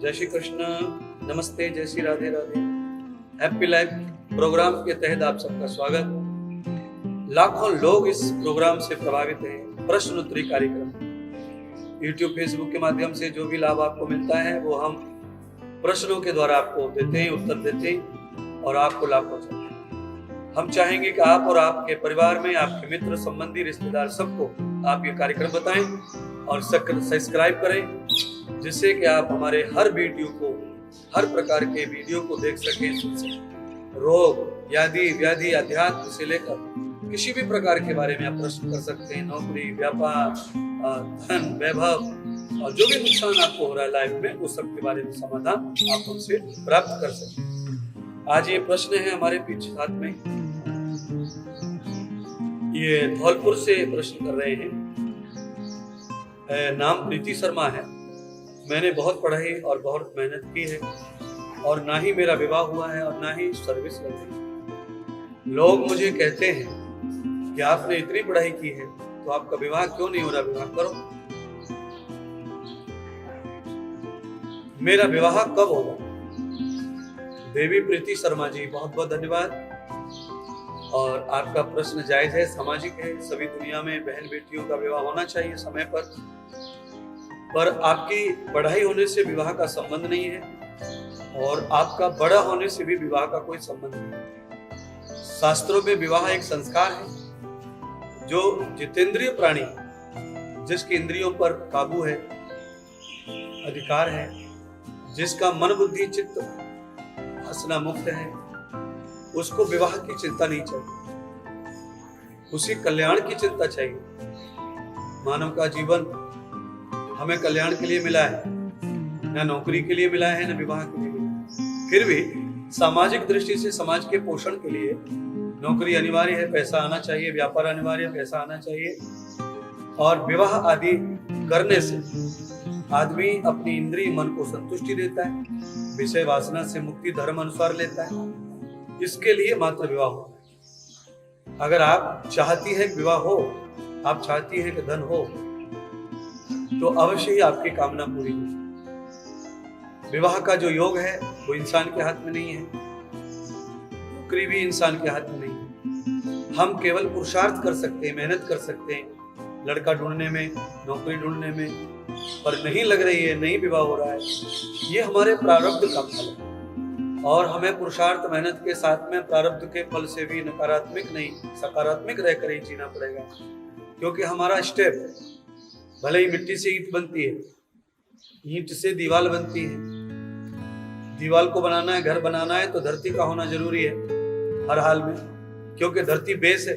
जय श्री कृष्ण, नमस्ते, जय Shri Radhe Radhe. Happy life programme के तहत आप सबका स्वागत। लाखों लोग इस प्रोग्राम से प्रभावित हैं। प्रश्न उत्तरी कार्यक्रम यूट्यूब फेसबुक के माध्यम से जो भी लाभ आपको मिलता है वो हम प्रश्नों के द्वारा आपको देते हैं, उत्तर देते हैं और आपको लाभ पहुंचाते हैं। हम चाहेंगे कि आप और आपके परिवार में आपके मित्र संबंधी रिश्तेदार सबको आप ये कार्यक्रम बताएं और सब्सक्राइब करें, जिससे कि आप हमारे हर वीडियो को, हर प्रकार के वीडियो को देख सकें, सुन सकें। रोग, व्याधि, अध्यात्म से लेकर किसी भी प्रकार के बारे में आप प्रश्न कर सकते हैं। नौकरी, व्यापार, धन, वैभव और जो भी नुकसान आपको हो रहा है लाइफ में, उस सब के बारे में समाधान आप हमसे प्राप्त कर सकते। आज ये प्रश्न है हमारे पीछे साथ में, ये धौलपुर से प्रश्न कर रहे हैं। नाम प्रीति शर्मा है। मैंने बहुत पढ़ाई और बहुत मेहनत की है और ना ही मेरा विवाह हुआ है और ना ही सर्विस लगी है। लोग मुझे कहते हैं कि आपने इतनी पढ़ाई की है तो आपका विवाह क्यों नहीं हो रहा, विवाह करो। मेरा विवाह कब होगा? देवी प्रीति शर्मा जी, बहुत बहुत धन्यवाद। और आपका प्रश्न जायज है, सामाजिक है। सभी दुनिया में बहन बेटियों का विवाह होना चाहिए समय पर आपकी पढ़ाई होने से विवाह का संबंध नहीं है और आपका बड़ा होने से भी विवाह का कोई संबंध नहीं है। शास्त्रों में विवाह एक संस्कार है। जो जितेंद्रिय प्राणी, जिसकी इंद्रियों पर काबू है, अधिकार है, जिसका मन बुद्धि चित्त हंसना मुक्त है, उसको विवाह की चिंता नहीं चाहिए, उसी कल्याण की चिंता चाहिए। मानव का जीवन हमें कल्याण के लिए मिला है, न नौकरी के लिए मिला है, न विवाह के लिए मिला है। फिर भी सामाजिक दृष्टि से समाज के पोषण के लिए नौकरी अनिवार्य है, पैसा आना चाहिए, व्यापार अनिवार्य है, पैसा आना चाहिए। और विवाह आदि करने से आदमी अपनी इंद्रिय मन को संतुष्टि देता है, विषय वासना से मुक्ति धर्म अनुसार लेता है। इसके लिए मात्र विवाह होता है। अगर आप चाहती है कि विवाह हो, आप चाहती है कि धन हो, तो अवश्य ही आपकी कामना पूरी होगी। विवाह का जो योग है वो इंसान के हाथ में नहीं है, नौकरी भी इंसान के हाथ में नहीं है। हम केवल पुरुषार्थ कर सकते हैं, मेहनत कर सकते हैं लड़का ढूंढने में, नौकरी ढूंढने में, पर नहीं लग रही है, नहीं विवाह हो रहा है। ये हमारे प्रारब्ध का फल है और हमें पुरुषार्थ मेहनत के साथ में प्रारब्ध के फल से भी नकारात्मक नहीं, सकारात्मक रहकर ही जीना पड़ेगा। क्योंकि हमारा स्टेप, भले ही मिट्टी से ईंट बनती है, ईंट से दीवार बनती है। दीवार को बनाना है, घर बनाना है, तो धरती का होना जरूरी है हर हाल में, क्योंकि धरती बेस है।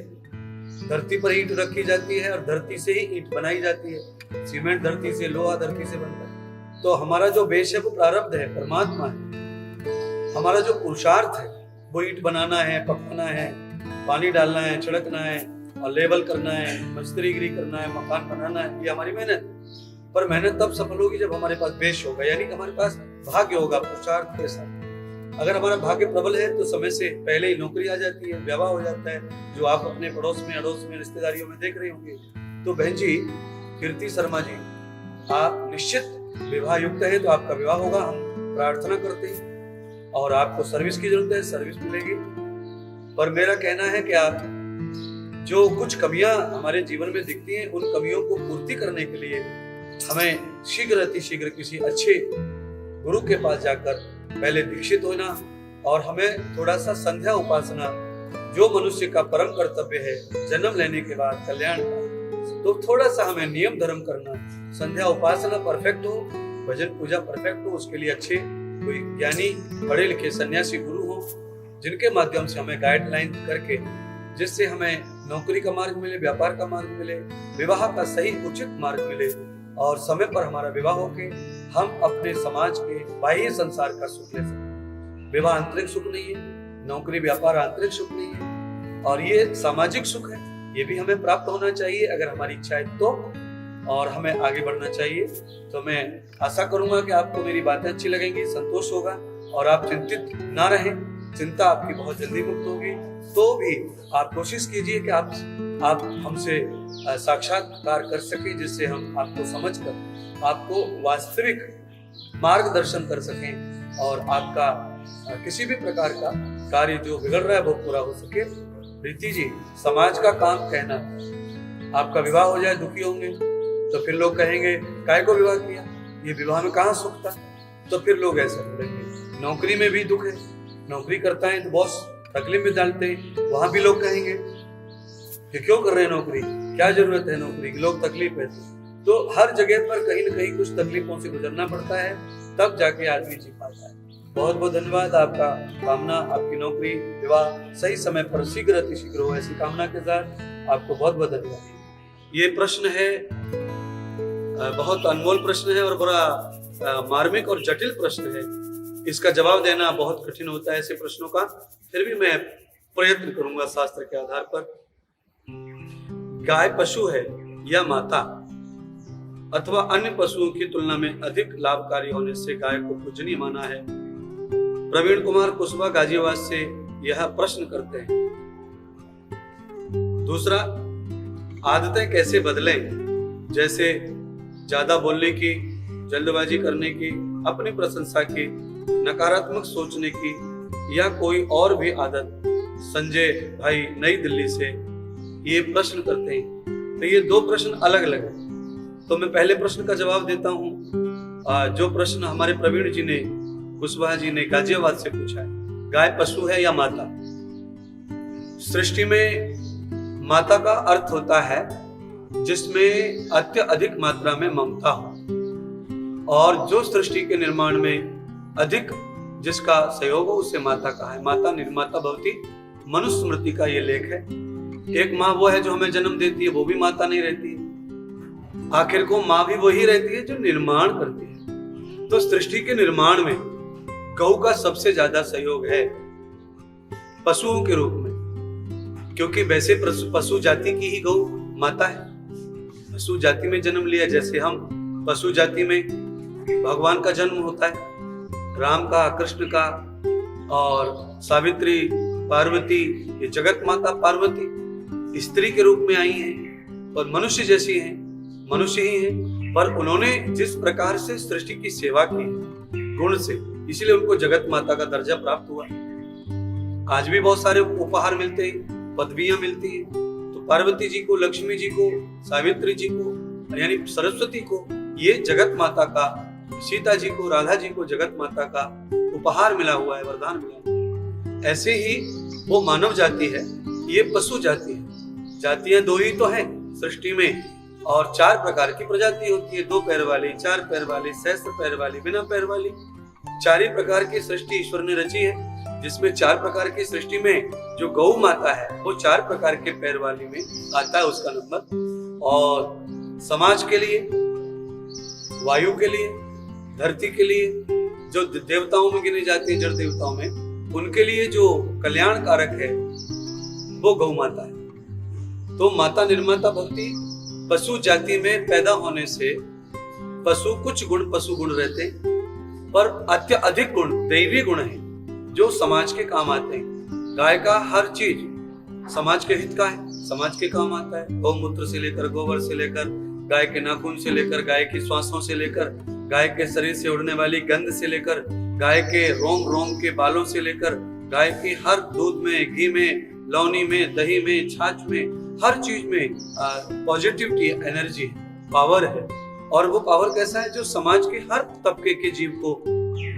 धरती पर ईंट रखी जाती है और धरती से ही ईंट बनाई जाती है। सीमेंट धरती से, लोहा धरती से बनता है। तो हमारा जो बेस है वो प्रारब्ध है, परमात्मा है। हमारा जो पुरुषार्थ है वो ईंट बनाना है, पकाना है, पानी डालना है, छिड़कना है और लेवल करना है, मिस्त्रीगिरी करना है, मकान बनाना है। ये हमारी मेहनत। पर मेहनत तब सफल होगी जब हमारे पास बेश होगा, यानी कि हमारे पास भाग्य होगा पुरुषार्थ के साथ। अगर हमारा भाग्य प्रबल है तो समय से पहले ही नौकरी आ जाती है, विवाह हो जाता है, जो आप अपने पड़ोस में, अड़ोस में, रिश्तेदारियों में देख रहे होंगे। तो बहन जी कीर्ति शर्मा जी, आप निश्चित विवाह युक्त है तो आपका विवाह होगा, हम प्रार्थना करते हैं। और आपको सर्विस की जरूरत है, सर्विस मिलेगी। पर मेरा कहना है कि आप जो कुछ कमियां हमारे जीवन में दिखती हैं, उन कमियों को पूर्ति करने के लिए हमें शीघ्र किसी अच्छे गुरु के पास जाकर पहले दीक्षित होना और हमें थोड़ा सा संध्या उपासना, जो मनुष्य का परम कर्तव्य है जन्म लेने के बाद कल्याण का, तो थोड़ा सा हमें नियम धर्म करना। संध्या उपासना परफेक्ट हो, भजन पूजा परफेक्ट हो, उसके लिए अच्छे कोई ज्ञानी पढ़े लिखे सन्यासी गुरु हो, जिनके माध्यम से हमें गाइडलाइन करके, जिससे हमें नौकरी का मार्ग मिले, व्यापार का मार्ग मिले, विवाह का सही उचित मार्ग मिले और समय पर हमारा विवाह होके हम अपने समाज के बाह्य संसार का सुख ले सकें। विवाह आंतरिक सुख नहीं है, नौकरी व्यापार आंतरिक सुख नहीं है, और ये सामाजिक सुख है। ये भी हमें प्राप्त होना चाहिए अगर हमारी इच्छा है तो, और हमें आगे बढ़ना चाहिए। तो मैं आशा करूंगा कि आपको मेरी बातें अच्छी लगेंगी, संतोष होगा और आप चिंतित ना रहें। चिंता आपकी बहुत जल्दी मुक्त होगी। तो भी आप कोशिश कीजिए कि आप हमसे साक्षात्कार कर सके, जिससे हम आपको समझकर आपको वास्तविक मार्गदर्शन कर सकें और आपका किसी भी प्रकार का कार्य जो बिगड़ रहा है वो पूरा हो सके। प्रीति जी, समाज का काम कहना, आपका विवाह हो जाए दुखी होंगे तो फिर लोग कहेंगे काय को विवाह किया, ये विवाह में कहाँ सुख था, तो फिर लोग ऐसा बोलेंगे। नौकरी में भी दुख है, नौकरी करता है तो बॉस तकलीफ में डालते हैं, वहां भी लोग कहेंगे कि क्यों कर रहे हैं नौकरी, क्या जरूरत है नौकरी की, लोग तकलीफ है। तो हर जगह पर कहीं न कहीं कुछ तकलीफों से गुजरना पड़ता है, तब जाके आदमी जी पाता है। बहुत बहुत धन्यवाद। आपका कामना, आपकी नौकरी विवाह सही समय पर शीघ्र अतिशीघ्र हो, ऐसी कामना के साथ आपको बहुत बहुत धन्यवाद। ये प्रश्न है, बहुत अनमोल प्रश्न है और बड़ा मार्मिक और जटिल प्रश्न है। इसका जवाब देना बहुत कठिन होता है ऐसे प्रश्नों का, फिर भी मैं प्रयत्न करूंगा शास्त्र के आधार पर। गाय पशु है या माता अथवा अन्य पशुओं की तुलना में अधिक लाभकारी होने से गाय को पूजनीय माना है। प्रवीण कुमार कुशवाहा गाजियाबाद से यह प्रश्न करते हैं। दूसरा, आदतें कैसे बदलें, जैसे ज्यादा बोलने की, जल्दबाजी करने की, अपनी प्रशंसा की, नकारात्मक सोचने की या कोई और भी आदत। संजय भाई नई दिल्ली से ये प्रश्न करते हैं। तो ये दो प्रश्न अलग अलग है, तो मैं पहले प्रश्न का जवाब देता हूँ। जो प्रश्न हमारे प्रवीण जी ने, कुशवाहा जी ने गाजियाबाद से पूछा है, गाय पशु है या माता। सृष्टि में माता का अर्थ होता है जिसमें अत्यधिक मात्रा में ममता हो, और जो सृष्टि के निर्माण में अधिक जिसका सहयोग हो उसे माता कहा है। माता निर्माता भवती, मनुस्मृति का ये लेख है। एक माँ वो है जो हमें जन्म देती है, वो भी माता नहीं रहती है। आखिर को माँ भी वही रहती है जो निर्माण करती है। तो सृष्टि के निर्माण में गौ का सबसे ज्यादा सहयोग है पशुओं के रूप में, क्योंकि वैसे पशु जाति की ही गौ माता है। पशु जाति में जन्म लिया, जैसे हम पशु जाति में भगवान का जन्म होता है, राम का, कृष्ण का, और सावित्री, पार्वती, ये जगत माता पार्वती स्त्री के रूप में आई हैं और मनुष्य जैसी हैं, मनुष्य ही हैं, पर उन्होंने जिस प्रकार से सृष्टि की सेवा की गुण से, इसलिए उनको जगत माता का दर्जा प्राप्त हुआ। आज भी बहुत सारे उपहार मिलते हैं, पदवियां मिलती हैं। तो पार्वती जी को, लक्ष्मी जी को, सावित्री जी को यानी सरस्वती को ये जगत माता का, सीता जी को, राधा जी को जगत माता का उपहार मिला हुआ है, वरदान मिला हुआ है। ऐसे ही वो मानव जाति है, ये पशु जाति है। जातियां दो ही तो है सृष्टि में, और 4 प्रकार की प्रजाति होती है, 2 पैर वाली, 4 पैर वाली, सहस्त्र पैर वाली, बिना पैर वाली। 4 ही प्रकार की सृष्टि ईश्वर ने रची है, जिसमें 4 प्रकार की सृष्टि में जो गौ माता है वो 4 प्रकार के पैर वाली में आता है उसका नंबर। और समाज के लिए, वायु के लिए, धरती के लिए, जो देवताओं में गिने जाती है, जड़ देवताओं में, उनके लिए जो कल्याण कारक है वो गौ माता है। तो माता निर्माता भक्ति, पशु जाति में पैदा होने से पशु कुछ गुण पशु गुण रहते हैं, पर अत्यधिक गुण दैवी गुण है जो समाज के काम आते हैं। गाय का हर चीज समाज के हित का है, समाज के काम आता है। गौमूत्र से लेकर, गोबर से लेकर, गाय के नाखून से लेकर, गाय की श्वासों से लेकर, गाय के शरीर से उड़ने वाली गंध से लेकर, गाय के रोम के बालों से लेकर, गाय के हर दूध में, घी में, लौनी में, दही में, छाछ में, हर चीज में पॉजिटिविटी, एनर्जी, पावर है। और वो पावर कैसा है, जो समाज के हर तबके के जीव को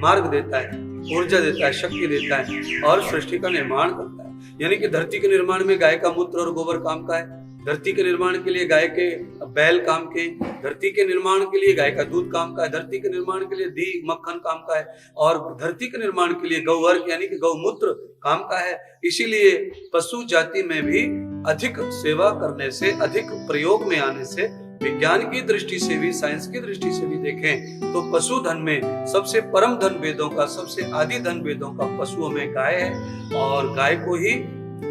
मार्ग देता है, ऊर्जा देता है, शक्ति देता है और सृष्टि का निर्माण करता है। यानी कि धरती के निर्माण में गाय का मूत्र और गोबर काम का है, धरती के निर्माण के लिए गाय के बैल काम के, धरती के निर्माण के लिए गाय का दूध काम का है, धरती के निर्माण के लिए घी मक्खन काम का है, और धरती के निर्माण के लिए गौवर्ग यानी कि गौमूत्र काम का है। इसीलिए पशु जाति में भी अधिक सेवा करने से, अधिक प्रयोग में आने से, विज्ञान की दृष्टि से भी, साइंस की दृष्टि से भी देखें तो पशु धन में सबसे परम धन वेदों का, सबसे आदि धन वेदों का पशुओं में गाय है, और गाय को ही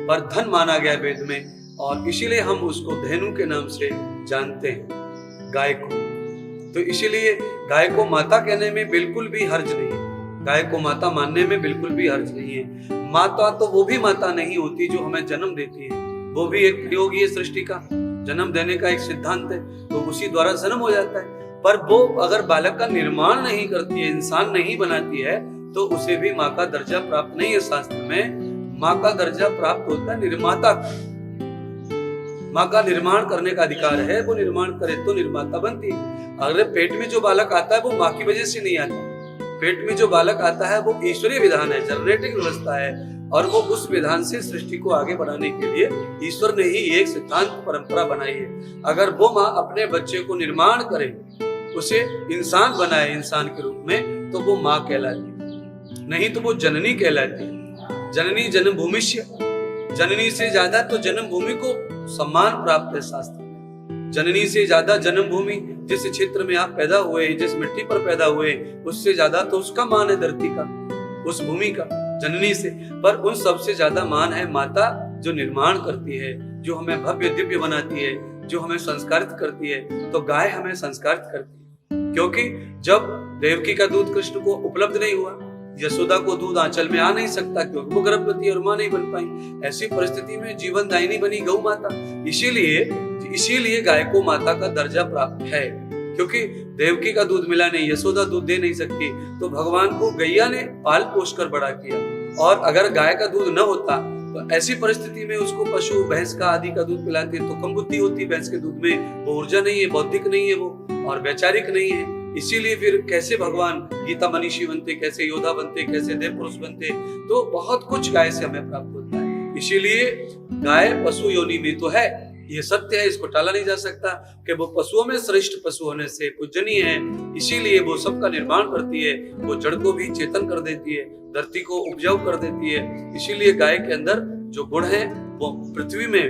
पर धन माना गया वेद में, और इसीलिए हम उसको धेनु के नाम से जानते हैं गाय को। तो इसीलिए गाय को माता कहने में बिल्कुल भी हर्ज नहीं है, गाय को माता मानने में बिल्कुल भी हर्ज नहीं है। माता तो वो भी माता नहीं होती जो हमें जन्म देती है, वो भी एक प्रयोग ही है सृष्टि का, जन्म देने का एक सिद्धांत है, तो उसी द्वारा जन्म हो जाता है। पर वो अगर बालक का निर्माण नहीं करती है, इंसान नहीं बनाती है, तो उसे भी माँ का दर्जा प्राप्त नहीं है। शास्त्र में माँ का दर्जा प्राप्त होता है निर्माता को। माँ का निर्माण करने का अधिकार है, वो निर्माण करे तो निर्माता बनती है। अगर पेट में जो बालक आता है वो माँ की वजह से नहीं आता। पेट में जो बालक आता है वो ईश्वरीय विधान है, जनरेटिंग व्यवस्था है, और वो उस विधान से सृष्टि को आगे बढ़ाने के लिए ईश्वर ने ही एक सिद्धांत परंपरा बनाई है। अगर वो माँ अपने बच्चे को निर्माण करे, उसे इंसान बनाए इंसान के रूप में, तो वो माँ कहलाती है, नहीं तो वो जननी कहलाती है। जननी जन्मभूमिष्य, जननी से ज्यादा तो जन्मभूमि को सम्मान प्राप्त है शास्त्र में। जननी से ज्यादा जन्मभूमि, जिस क्षेत्र में आप पैदा हुए, जिस मिट्टी पर पैदा हुए, उससे ज्यादा तो उसका मान है धरती का, उस भूमि का, जननी से। पर उन सबसे ज्यादा मान है माता, जो निर्माण करती है, जो हमें भव्य दिव्य बनाती है, जो हमें संस्कारित करती है। तो गाय हमें संस्कारित करती है, क्योंकि जब देवकी का दूध कृष्ण को उपलब्ध नहीं हुआ, यशोदा को दूध आंचल में आ नहीं सकता क्योंकि वो गर्भवती और मां नहीं बन पाई। ऐसी परिस्थिति में जीवन दायिनी बनी गौ माता। इसीलिए गाय को माता का दर्जा प्राप्त है, क्योंकि देवकी का दूध मिला नहीं, यशोदा दूध दे नहीं सकती, तो भगवान को गैया ने पाल पोष कर बड़ा किया। और अगर गाय का दूध न होता तो ऐसी परिस्थिति में उसको पशु भैंस का आदि का दूध पिलाते तो कम बुद्धि होती भैंस के दूध में, वो ऊर्जा नहीं है, बौद्धिक नहीं है वो, और वैचारिक नहीं है। इसीलिए फिर कैसे भगवान गीता मनीषी बनते, कैसे योद्धा बनते, कैसे देव पुरुष बनते। तो बहुत कुछ गाय से हमें प्राप्त होता है। इसीलिए गाय पशु योनि में तो है, ये सत्य है, इसको टाला नहीं जा सकता कि वो पशुओं में श्रेष्ठ पशु होने से पूजनीय है। इसीलिए वो सबका निर्माण करती है, वो जड़ को भी चेतन कर देती है, धरती को उपजाऊ कर देती है। इसीलिए गाय के अंदर जो गुण है वो पृथ्वी में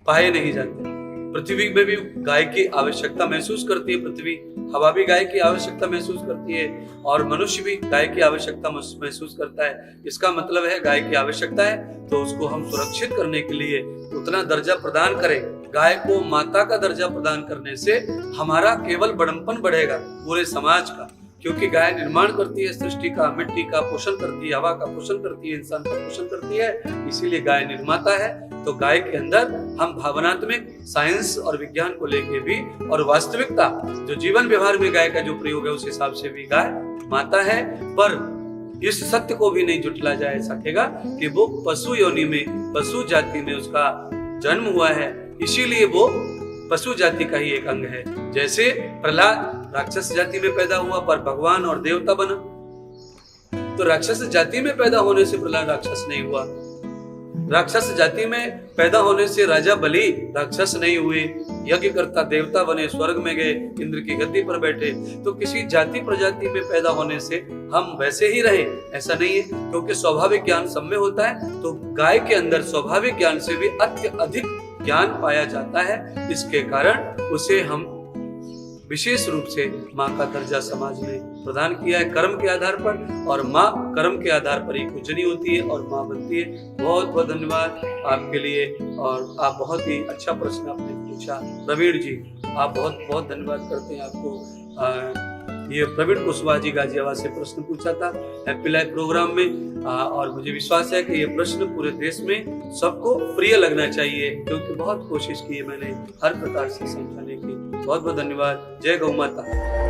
पाए नहीं जाते। पृथ्वी में भी गाय की आवश्यकता महसूस करती है, पृथ्वी हवा भी गाय की आवश्यकता महसूस करती है, और मनुष्य भी गाय की आवश्यकता महसूस करता है। इसका मतलब है गाय की आवश्यकता है तो उसको हम सुरक्षित करने के लिए उतना दर्जा प्रदान करें। गाय को माता का दर्जा प्रदान करने से हमारा केवल बड़प्पन बढ़ेगा पूरे समाज का, क्योंकि गाय निर्माण करती है सृष्टि का, मिट्टी का पोषण करती है, हवा का पोषण करती है, इंसान का पोषण करती है। इसीलिए गाय निर्माता है। तो गाय के अंदर हम भावनात्मक साइंस और विज्ञान को लेके भी, और वास्तविकता जो जीवन व्यवहार में गाय का जो प्रयोग है उस हिसाब से भी गाय माता है। पर इस सत्य को भी नहीं जुटला जा सकेगा कि वो पशु योनि में, पशु जाति में उसका जन्म हुआ है, इसीलिए वो पशु जाति का ही एक अंग है। जैसे प्रहलाद राक्षस जाति में पैदा हुआ पर भगवान और देवता बना, तो राक्षस जाति में पैदा होने से प्रहलाद राक्षस नहीं हुआ। राक्षस जाति में पैदा होने से राजा बलि राक्षस नहीं हुए, यज्ञ करता देवता बने, स्वर्ग में गए, इंद्र की गद्दी पर बैठे। तो किसी जाति प्रजाति में पैदा होने से हम वैसे ही रहे ऐसा नहीं है, क्योंकि स्वाभाविक ज्ञान सब में होता है। तो गाय के अंदर स्वाभाविक ज्ञान से भी अत्यधिक ज्ञान पाया जाता है। इसके कारण उसे हम विशेष रूप से माँ का दर्जा समाज में प्रदान किया है कर्म के आधार पर, और माँ कर्म के आधार पर ही पूजनीय होती है और माँ बनती है। बहुत बहुत धन्यवाद आपके लिए, और आप बहुत ही अच्छा प्रश्न आपने पूछा प्रवीण जी, आप बहुत बहुत धन्यवाद करते हैं आपको। ये प्रवीण कुशवाहा जी गाजियाबाद से प्रश्न पूछा था हैप्पी लाइफ प्रोग्राम में, और मुझे विश्वास है कि ये प्रश्न पूरे देश में सबको प्रिय लगना चाहिए, क्योंकि बहुत कोशिश की है मैंने हर प्रकार से समझाने की। बहुत बहुत धन्यवाद। जय गौ माता।